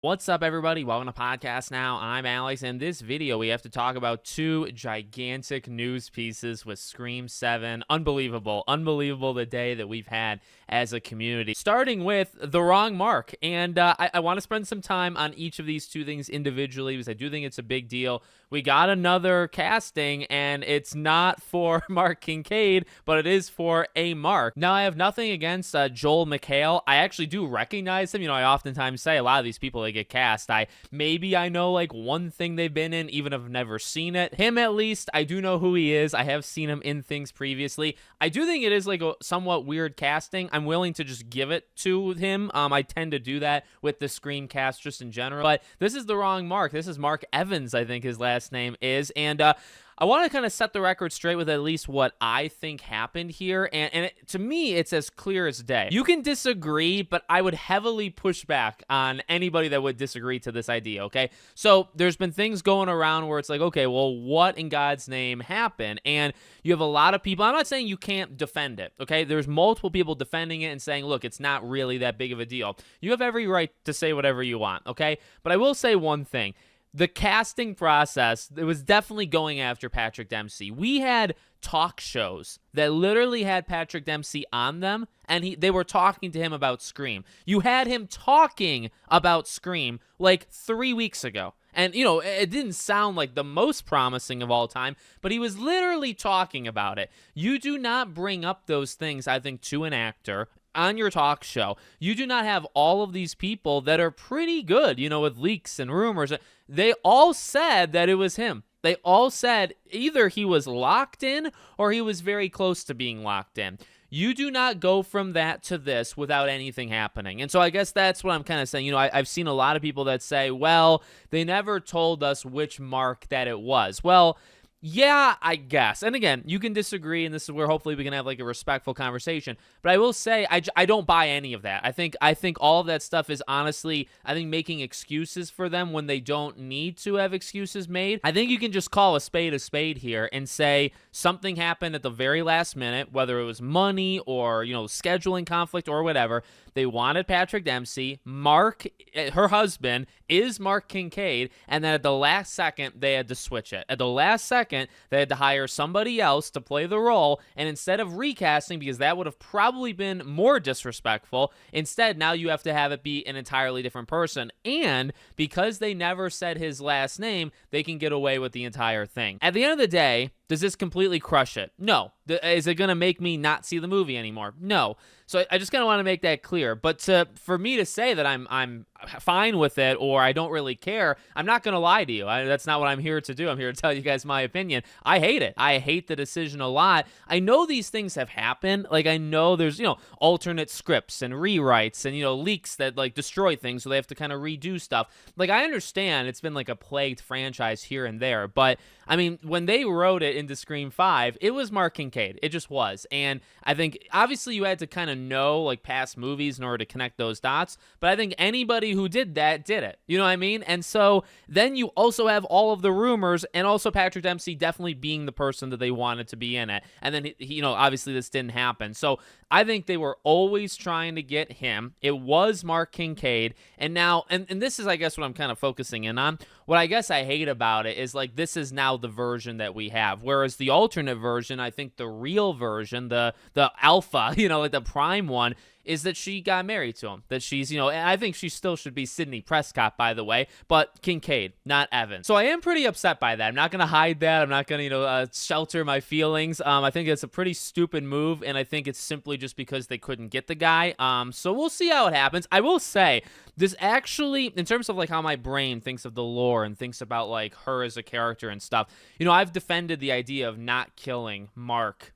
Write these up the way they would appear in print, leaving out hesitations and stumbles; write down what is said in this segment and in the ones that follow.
What's up, everybody? Welcome to Podcast Now. I'm Alex, and this video we have to talk about two gigantic news pieces with Scream 7. Unbelievable the day that we've had as a community. Starting with the wrong Mark, and I want to spend some time on each of these two things individually because I do think it's a big deal. We got another casting, and it's not for Mark Kincaid, but it is for a Mark. Now, I have nothing against Joel McHale. I actually do recognize him. I oftentimes say a lot of these people get cast, I know like one thing they've been in, even if I've never seen it. Him, at least, I do know who he is. I have seen him in things previously. I do think it is like a somewhat weird casting. I'm willing to just give it to him. I tend to do that with the Scream cast just in general, but this is the wrong Mark. This is Mark Evans, I think his last name is, and I want to kind of set the record straight with at least what I think happened here, and to me, it's as clear as day. You can disagree, but I would heavily push back on anybody that would disagree to this idea, okay? So there's been things going around where it's like, okay, well, what in God's name happened? And you have a lot of people. I'm not saying you can't defend it, okay? There's multiple people defending it and saying, look, it's not really that big of a deal. You have every right to say whatever you want, okay? But I will say one thing. The casting process, it was definitely going after Patrick Dempsey. We had talk shows that literally had Patrick Dempsey on them, and they were talking to him about Scream. You had him talking about Scream like 3 weeks ago. And, it didn't sound like the most promising of all time, but he was literally talking about it. You do not bring up those things, I think, to an actor on your talk show. You do not have all of these people that are pretty good, with leaks and rumors. They all said that it was him. They all said either he was locked in or he was very close to being locked in. You do not go from that to this without anything happening. And so I guess that's what I'm kind of saying. I've seen a lot of people that say, well, they never told us which Mark that it was. Well, yeah, I guess. And again, you can disagree, and this is where hopefully we can have like a respectful conversation. But I will say, I don't buy any of that. I think all of that stuff is honestly, I think making excuses for them when they don't need to have excuses made. I think you can just call a spade here and say something happened at the very last minute, whether it was money or, scheduling conflict or whatever. They wanted Patrick Dempsey. Mark, her husband, is Mark Kincaid, and then at the last second, they had to switch it. At the last second, they had to hire somebody else to play the role, and instead of recasting, because that would have probably been more disrespectful, instead, now you have to have it be an entirely different person, and because they never said his last name, they can get away with the entire thing. At the end of the day, does this completely crush it? No. Is it going to make me not see the movie anymore? No. So I just kind of want to make that clear. But for me to say that I'm fine with it or I don't really care, I'm not going to lie to you. That's not what I'm here to do. I'm here to tell you guys my opinion. I hate it. I hate the decision a lot. I know these things have happened. Like, I know there's, alternate scripts and rewrites and, leaks that, like, destroy things, so they have to kind of redo stuff. Like, I understand it's been, like, a plagued franchise here and there. But, I mean, when they wrote it into Scream 5, it was Mark Kincaid. It just was. And I think, obviously, you had to kind of know, like, past movies in order to connect those dots. But I think anybody who did that did it. You know what I mean? And so then you also have all of the rumors and also Patrick Dempsey definitely being the person that they wanted to be in it. And then, obviously this didn't happen. So I think they were always trying to get him. It was Mark Kincaid. And now, and this is, I guess, what I'm kind of focusing in on. What I guess I hate about it is, like, this is now the version that we have. Whereas the alternate version, I think the real version, the alpha, like the prime one, is that she got married to him. That she's, and I think she still should be Sidney Prescott, by the way, but Kincaid, not Evans. So I am pretty upset by that. I'm not going to hide that. I'm not going to, shelter my feelings. I think it's a pretty stupid move, and I think it's simply just because they couldn't get the guy. So we'll see how it happens. I will say, this actually, in terms of, like, how my brain thinks of the lore and thinks about, like, her as a character and stuff, I've defended the idea of not killing Mark.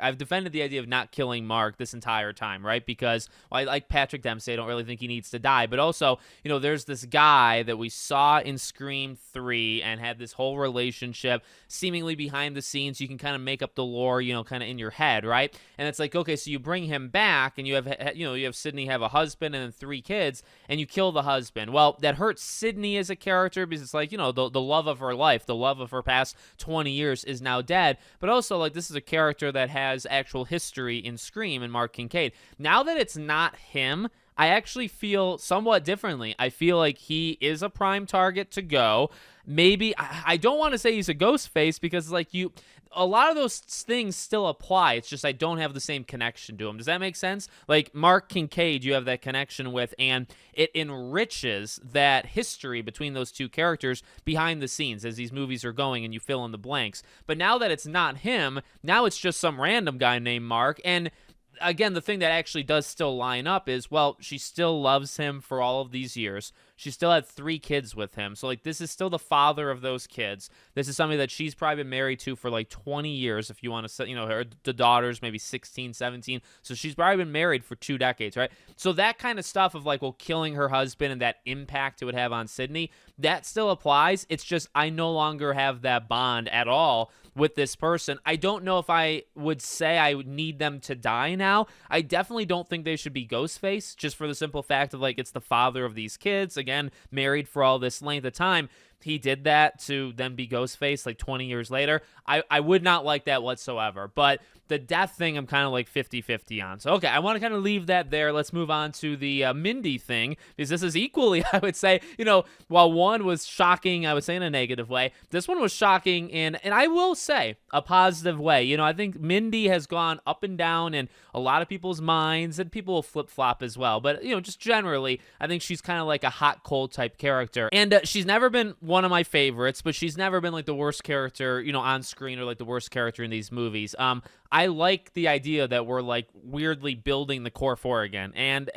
I've defended the idea of not killing Mark this entire time, right? Because, well, I like Patrick Dempsey. I don't really think he needs to die. But also, there's this guy that we saw in Scream 3 and had this whole relationship seemingly behind the scenes. You can kind of make up the lore, kind of in your head, right? And it's like, okay, so you bring him back and you have Sidney have a husband and then 3 kids, and you kill the husband. Well, that hurts Sidney as a character because it's like, the love of her life, the love of her past 20 years is now dead. But also, like, this is a character that has actual history in Scream and Mark Kincaid. Now that it's not him, I actually feel somewhat differently. I feel like he is a prime target to go. Maybe I don't want to say he's a ghost face because like a lot of those things still apply. It's just I don't have the same connection to him. Does that make sense? Like Mark Kincaid, you have that connection with, and it enriches that history between those two characters behind the scenes as these movies are going and you fill in the blanks. But now that it's not him, now it's just some random guy named Mark. And again, the thing that actually does still line up is, well, she still loves him for all of these years. She still had 3 kids with him. So, like, this is still the father of those kids. This is somebody that she's probably been married to for, like, 20 years, if you want to say, the daughter's maybe 16, 17. So she's probably been married for 2 decades, right? So that kind of stuff of, like, well, killing her husband and that impact it would have on Sydney, that still applies. It's just I no longer have that bond at all with this person. I don't know if I would say I would need them to die now. I definitely don't think they should be Ghostface, just for the simple fact of, like, it's the father of these kids. Again, married for all this length of time. He did that to then be Ghostface like 20 years later. I would not like that whatsoever. But the death thing, I'm kind of like 50-50 on. So, okay, I want to kind of leave that there. Let's move on to the Mindy thing, because this is equally, I would say, while one was shocking, I would say in a negative way, this one was shocking and I will say, a positive way. I think Mindy has gone up and down in a lot of people's minds, and people will flip-flop as well. But, just generally, I think she's kind of like a hot, cold type character. And she's never been one of my favorites, but she's never been like the worst character, on screen, or like the worst character in these movies. I like the idea that we're like weirdly building the core 4 again. And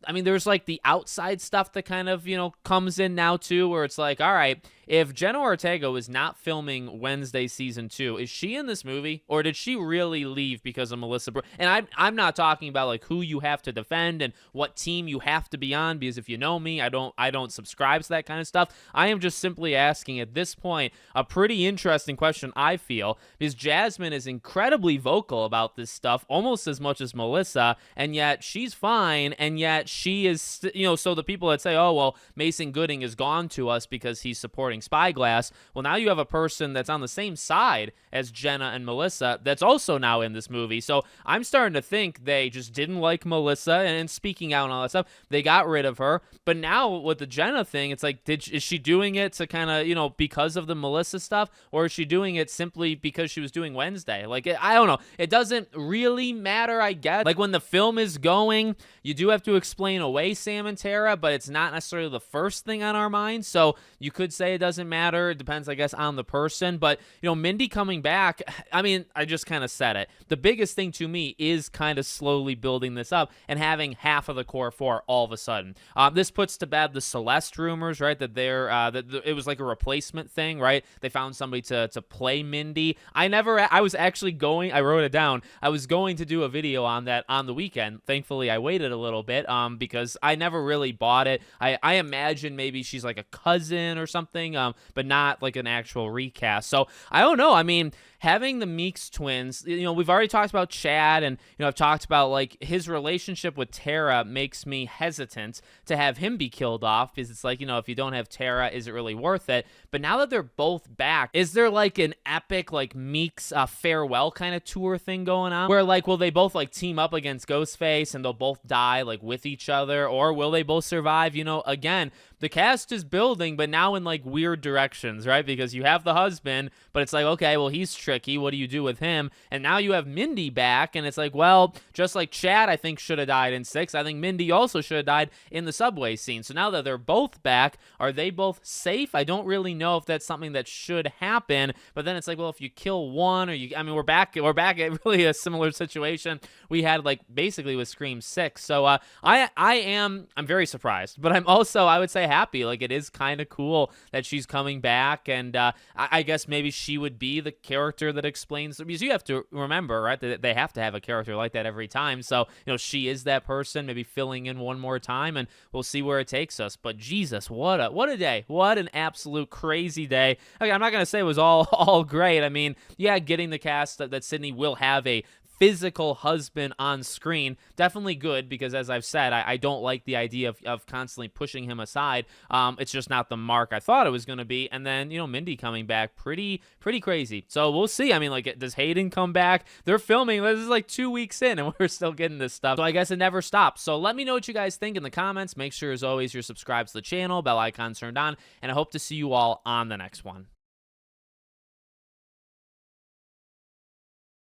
I mean, there's like the outside stuff that kind of, comes in now too, where it's like, all right, if Jenna Ortega was not filming Wednesday season 2, is she in this movie, or did she really leave because of Melissa And I'm not talking about like who you have to defend and what team you have to be on, because if you know me, I don't subscribe to that kind of stuff. I am just simply asking at this point a pretty interesting question, I feel, because Jasmine is incredibly vocal about this stuff, almost as much as Melissa, and yet she's fine, and yet she is, so the people that say, oh, well, Mason Gooding is gone to us because he's supporting Spyglass, well, now you have a person that's on the same side as Jenna and Melissa that's also now in this movie. So I'm starting to think they just didn't like Melissa, and speaking out and all that stuff, they got rid of her. But now with the Jenna thing, it's like, is she doing it to kind of, because of the Melissa stuff, or is she doing it simply because she was doing Wednesday? Like, I don't know. It doesn't really matter, I guess. Like, when the film is going, you do have to explain away Sam and Tara, but it's not necessarily the first thing on our minds. So you could say it doesn't matter. It depends, I guess, on the person. But, Mindy coming back, I mean, I just kind of said it. The biggest thing to me is kind of slowly building this up and having half of the core 4 all of a sudden. This puts to bed the Celeste rumors, right? That it was like a replacement thing, right? They found somebody to play Mindy. I wrote it down. I was going to do a video on that on the weekend. Thankfully, I waited a little bit because I never really bought it. I imagine maybe she's like a cousin or something, but not like an actual recast. So I don't know. I mean, having the Meeks twins, we've already talked about Chad, and, I've talked about like his relationship with Tara makes me hesitant to have him be killed off, because it's like, if you don't have Tara, is it really worth it? But now that they're both back, is there like an epic like Meeks farewell kind of tour thing going on, where like, will they both like team up against Ghostface and they'll both die like with each other, or will they both survive? Again, the cast is building, but now in like weird directions, right? Because you have the husband, but it's like, okay, well, he's tricky. What do you do with him? And now you have Mindy back, and it's like, well, just like Chad, I think, should have died in 6, I think Mindy also should have died in the subway scene. So now that they're both back, are they both safe? I don't really know if that's something that should happen, but then it's like, well, if you kill one, we're back at really a similar situation we had like basically with Scream 6. So I'm very surprised, but I'm also, I would say, happy. Like, it is kind of cool that she's coming back, and I guess maybe she would be the character that explains, because you have to remember, right, that they have to have a character like that every time. So she is that person, maybe filling in one more time, and we'll see where it takes us. But Jesus, what a day, what an absolute crazy day. Okay, I'm not gonna say it was all great. I mean, yeah, getting the cast that Sydney will have a physical husband on screen. Definitely good because, as I've said, I don't like the idea of constantly pushing him aside. It's just not the mark I thought it was going to be. And then, Mindy coming back, pretty crazy. So we'll see. I mean, like, does Hayden come back? They're filming. This is like 2 weeks in, and we're still getting this stuff. So I guess it never stops. So let me know what you guys think in the comments. Make sure, as always, you're subscribed to the channel, bell icon turned on, and I hope to see you all on the next one.